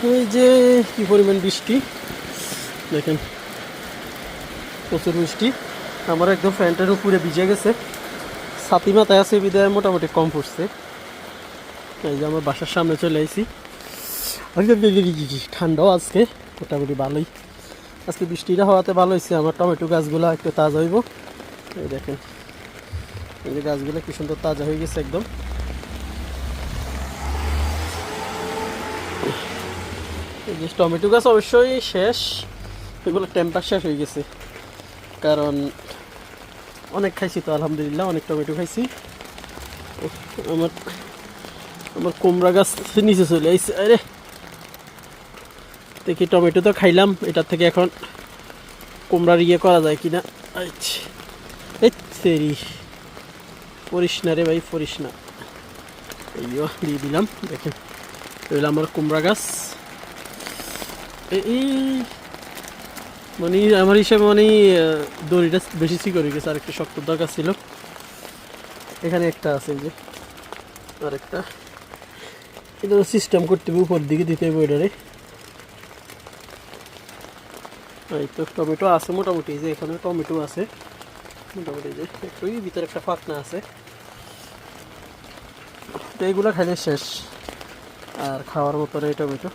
এই যে কি পরিমাণ বৃষ্টি দেখেন, প্রচুর বৃষ্টি। আমার একদম ফ্যানটার উপরে ভিজে গেছে, ছাতি মাথায় আছে বিদায় মোটামুটি কম পড়ছে। এই যে আমার বাসার সামনে চলে আইছি, ঠান্ডাও আজকে মোটামুটি ভালোই। আজকে বৃষ্টিটা হওয়াতে ভালো হয়েছে, আমার টমেটো গাছগুলো একটু তাজা হইব। এই দেখেন, এই যে গাছগুলো কি সুন্দর তাজা হয়ে গেছে একদম। এই যে টমেটো গাছ অবশ্যই শেষ, এগুলো টেম্পার শেষ হয়ে গেছে, কারণ অনেক খাইছি তো আলহামদুলিল্লাহ, অনেক টমেটো খাইছি। আমার আমার কুমড়া গাছ নিচে চলে আসছে। আরে দেখি, টমেটো তো খাইলাম, এটার থেকে এখন কুমড়ার ইয়ে করা যায় কিনা। এই সেরি, পরিস না রে ভাই, পরিস না। এইও দিয়ে দিলাম, দেখেন এগুলো আমার কুমড়া গাছ। এই মানে আমার হিসাবে মানে দড়িটা বেশি চিকন গেছে, আর একটু শক্ত দরকার ছিল। এখানে একটা আছে, যে আরেকটা, এটা সিস্টেম করতে হবে, উপর দিকে দিতে হবে ওইটারে। এই তো টমেটো আছে মোটামুটি, যে এখানে টমেটো আছে মোটামুটি, যে একটুই ভিতরে একটা ফাঁকনা আছে। তো এইগুলো খাইলে শেষ, আর খাওয়ার মতো এই টমেটো।